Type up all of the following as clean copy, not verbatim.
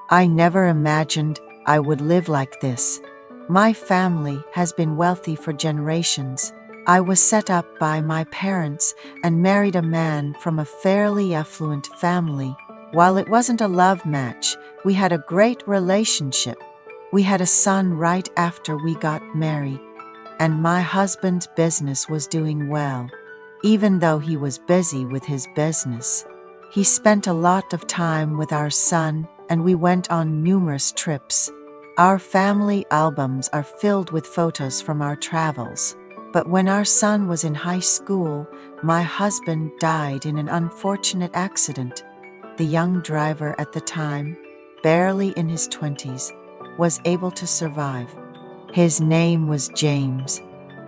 I never imagined I would live like this. My family has been wealthy for generations. I was set up by my parents and married a man from a fairly affluent family. While it wasn't a love match, we had a great relationship. We had a son right after we got married, and my husband's business was doing well. Even though he was busy with his business, he spent a lot of time with our son, and we went on numerous trips. Our family albums are filled with photos from our travels. But when our son was in high school, my husband died in an unfortunate accident. The young driver at the time, barely in his 20s, was able to survive. His name was James.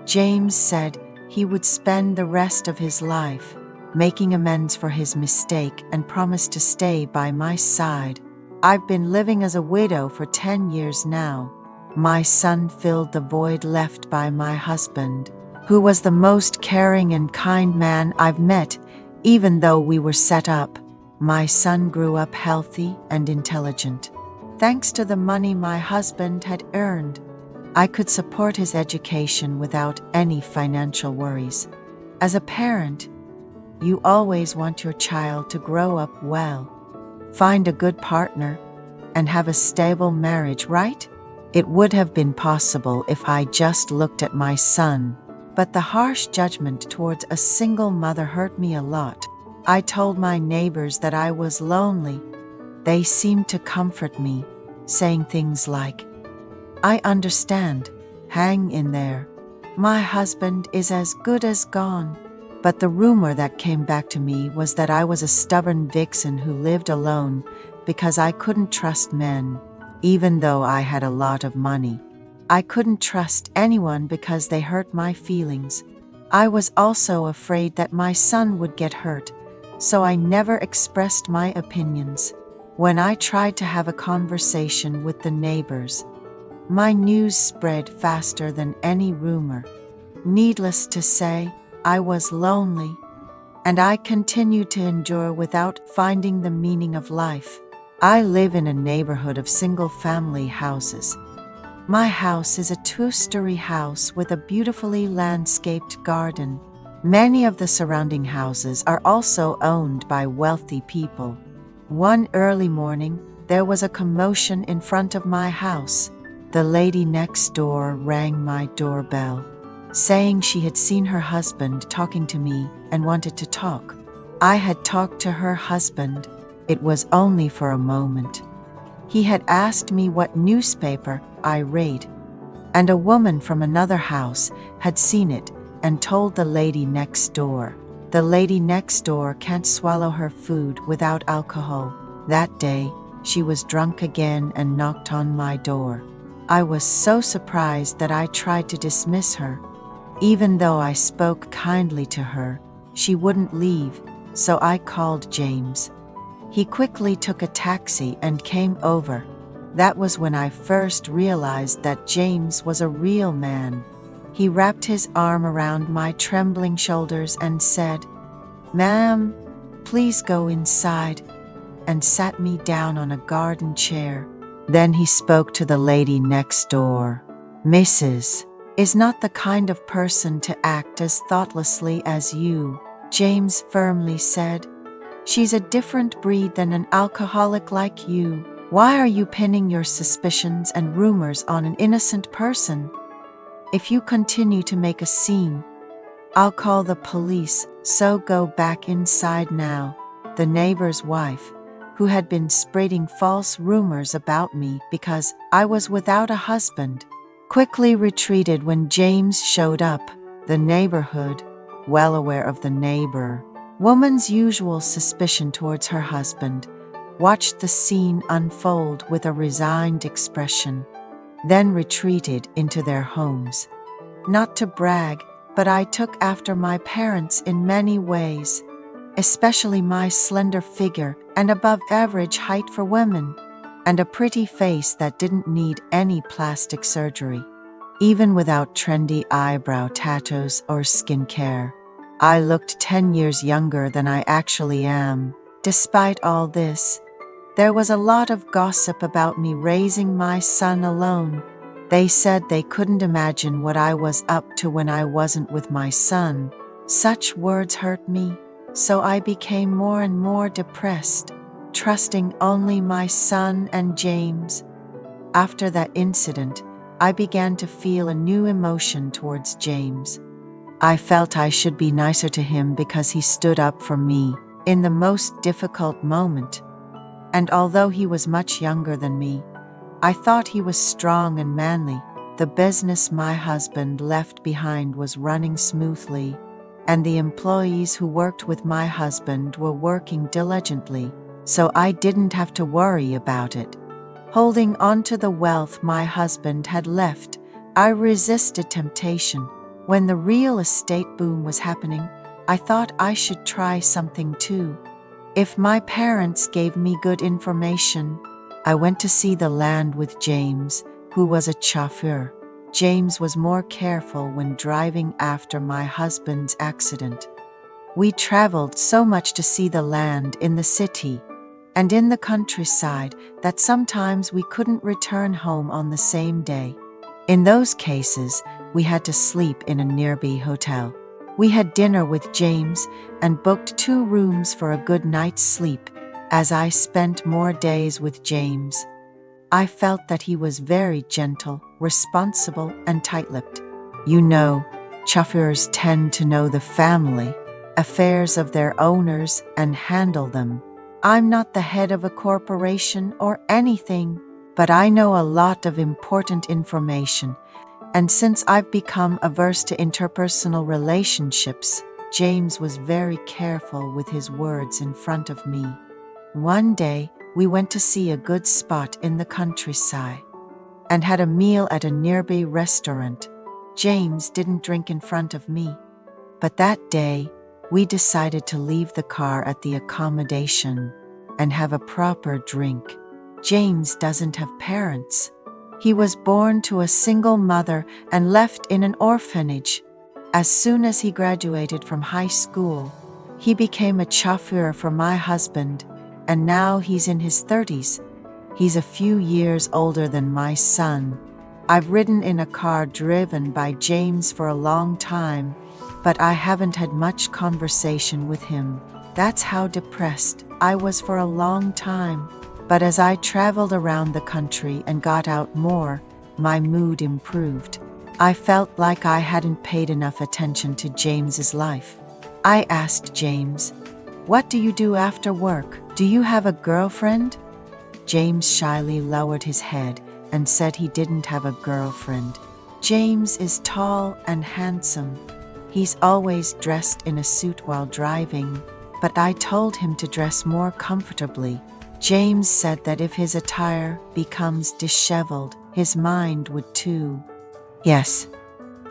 James said he would spend the rest of his life making amends for his mistake and promised to stay by my side. I've been living as a widow for 10 years now. My son filled the void left by my husband, who was the most caring and kind man I've met, even though we were set up. My son grew up healthy and intelligent. Thanks to the money my husband had earned, I could support his education without any financial worries. As a parent, you always want your child to grow up well, find a good partner, and have a stable marriage, right? It would have been possible if I just looked at my son, but the harsh judgment towards a single mother hurt me a lot. I told my neighbors that I was lonely. They seemed to comfort me, saying things like, "I understand, hang in there. My husband is as good as gone." But the rumor that came back to me was that I was a stubborn vixen who lived alone because I couldn't trust men, even though I had a lot of money. I couldn't trust anyone because they hurt my feelings. I was also afraid that my son would get hurt, so I never expressed my opinions. When I tried to have a conversation with the neighbors, my news spread faster than any rumor. Needless to say, I was lonely, and I continued to endure without finding the meaning of life. I live in a neighborhood of single-family houses. My house is a two-story house with a beautifully landscaped garden. Many of the surrounding houses are also owned by wealthy people. One early morning, there was a commotion in front of my house. The lady next door rang my doorbell, saying she had seen her husband talking to me and wanted to talk. I had talked to her husband. It was only for a moment. He had asked me what newspaper I read, and a woman from another house had seen it and told the lady next door. The lady next door can't swallow her food without alcohol. That day, she was drunk again and knocked on my door. I was so surprised that I tried to dismiss her. Even though I spoke kindly to her, she wouldn't leave, so I called James. He quickly took a taxi and came over. That was when I first realized that James was a real man. He wrapped his arm around my trembling shoulders and said, "Ma'am, please go inside," and sat me down on a garden chair. Then he spoke to the lady next door. "Mrs. is not the kind of person to act as thoughtlessly as you," James firmly said. "She's a different breed than an alcoholic like you. Why are you pinning your suspicions and rumors on an innocent person? If you continue to make a scene, I'll call the police, so go back inside now." The neighbor's wife, who had been spreading false rumors about me because I was without a husband, quickly retreated when James showed up. The neighborhood, well aware of the neighbor woman's usual suspicion towards her husband, watched the scene unfold with a resigned expression, then retreated into their homes. Not to brag, but I took after my parents in many ways, especially my slender figure and above-average height for women, and a pretty face that didn't need any plastic surgery. Even without trendy eyebrow tattoos or skincare, I looked 10 years younger than I actually am. Despite all this, There was a lot of gossip about me raising my son alone. They said they couldn't imagine what I was up to when I wasn't with my son. Such words hurt me, so I became more and more depressed, trusting only my son and James. After that incident, I began to feel a new emotion towards James. I felt I should be nicer to him because he stood up for me in the most difficult moment. And although he was much younger than me, I thought he was strong and manly. The business my husband left behind was running smoothly, and the employees who worked with my husband were working diligently, so I didn't have to worry about it. Holding on to the wealth my husband had left, I resisted temptation. When the real estate boom was happening, I thought I should try something too. If my parents gave me good information, I went to see the land with James, who was a chauffeur. James was more careful when driving after my husband's accident. We traveled so much to see the land in the city and in the countryside that sometimes we couldn't return home on the same day. In those cases, we had to sleep in a nearby hotel. We had dinner with James and booked 2 rooms for a good night's sleep. As I spent more days with James, I felt that he was very gentle, responsible, and tight-lipped. You know, chauffeurs tend to know the family affairs of their owners and handle them. I'm not the head of a corporation or anything, but I know a lot of important information. And since I've become averse to interpersonal relationships, James was very careful with his words in front of me. One day, we went to see a good spot in the countryside and had a meal at a nearby restaurant. James didn't drink in front of me, but that day, we decided to leave the car at the accommodation and have a proper drink. James doesn't have parents. He was born to a single mother and left in an orphanage. As soon as he graduated from high school, he became a chauffeur for my husband, and now he's in his 30s. He's a few years older than my son. I've ridden in a car driven by James for a long time, but I haven't had much conversation with him. That's how depressed I was for a long time. But as I traveled around the country and got out more, my mood improved. I felt like I hadn't paid enough attention to James's life. I asked James, "What do you do after work? Do you have a girlfriend?" James shyly lowered his head and said he didn't have a girlfriend. James is tall and handsome. He's always dressed in a suit while driving, but I told him to dress more comfortably. James said that if his attire becomes disheveled, his mind would too. Yes,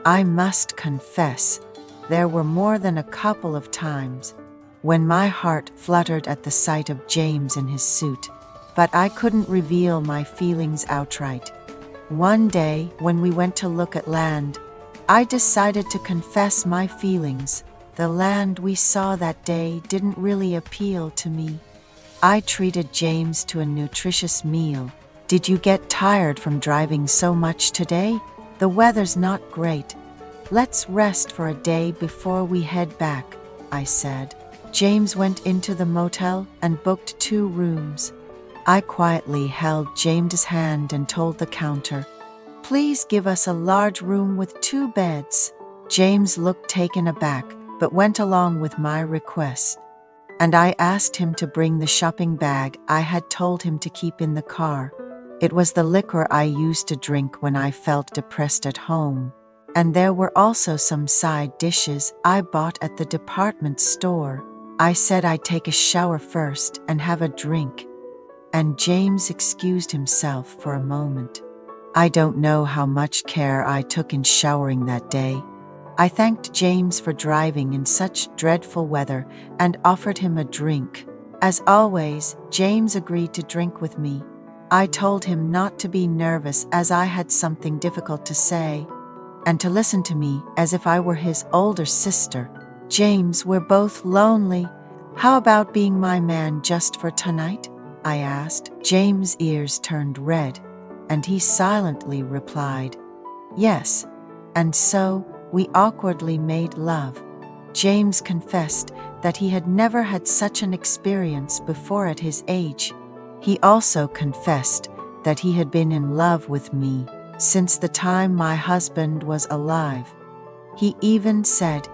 I must confess, there were more than a couple of times when my heart fluttered at the sight of James in his suit, but I couldn't reveal my feelings outright. One day, when we went to look at land, I decided to confess my feelings. The land we saw that day didn't really appeal to me. I treated James to a nutritious meal. "Did you get tired from driving so much today? The weather's not great. Let's rest for a day before we head back," I said. James went into the motel and booked 2 rooms. I quietly held James's hand and told the counter, "Please give us a large room with 2 beds." James looked taken aback, but went along with my request. And I asked him to bring the shopping bag I had told him to keep in the car. It was the liquor I used to drink when I felt depressed at home. And there were also some side dishes I bought at the department store. I said I'd take a shower first and have a drink. And James excused himself for a moment. I don't know how much care I took in showering that day. I thanked James for driving in such dreadful weather and offered him a drink. As always, James agreed to drink with me. I told him not to be nervous as I had something difficult to say, and to listen to me as if I were his older sister. "James, we're both lonely. How about being my man just for tonight?" I asked. James' ears turned red, and he silently replied, "Yes." And so we awkwardly made love. James confessed that he had never had such an experience before at his age. He also confessed that he had been in love with me since the time my husband was alive. He even said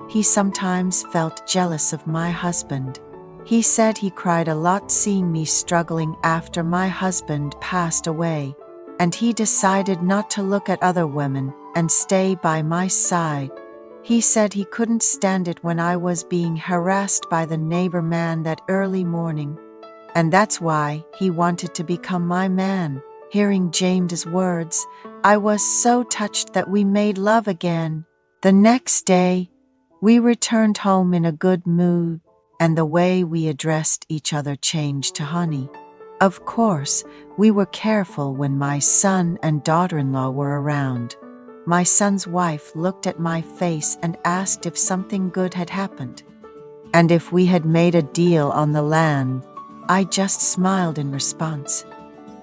he sometimes felt jealous of my husband. He said he cried a lot seeing me struggling after my husband passed away, and he decided not to look at other women and stay by my side. He said he couldn't stand it when I was being harassed by the neighbor man that early morning, and that's why he wanted to become my man. Hearing James's words, I was so touched that we made love again. The next day, we returned home in a good mood, and the way we addressed each other changed to honey. Of course, we were careful when my son and daughter-in-law were around. My son's wife looked at my face and asked if something good had happened, and if we had made a deal on the land. I just smiled in response.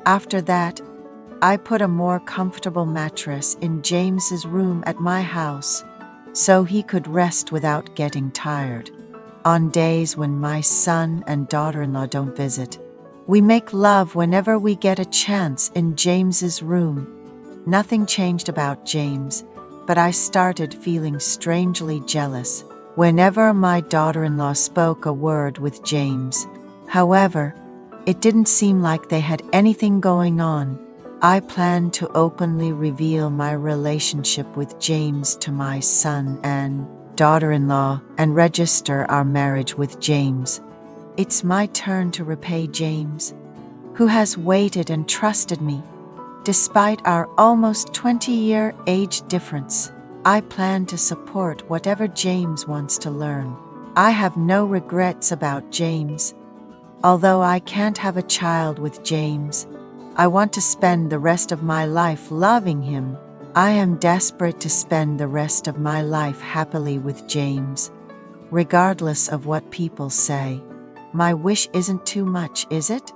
After that, I put a more comfortable mattress in James's room at my house so he could rest without getting tired. On days when my son and daughter-in-law don't visit, we make love whenever we get a chance in James's room. Nothing changed about James, but I started feeling strangely jealous whenever my daughter-in-law spoke a word with James. However, it didn't seem like they had anything going on. I planned to openly reveal my relationship with James to my son and daughter-in-law and register our marriage with James. It's my turn to repay James, who has waited and trusted me. Despite our almost 20-year age difference, I plan to support whatever James wants to learn. I have no regrets about James. Although I can't have a child with James, I want to spend the rest of my life loving him. I am desperate to spend the rest of my life happily with James, regardless of what people say. My wish isn't too much, is it?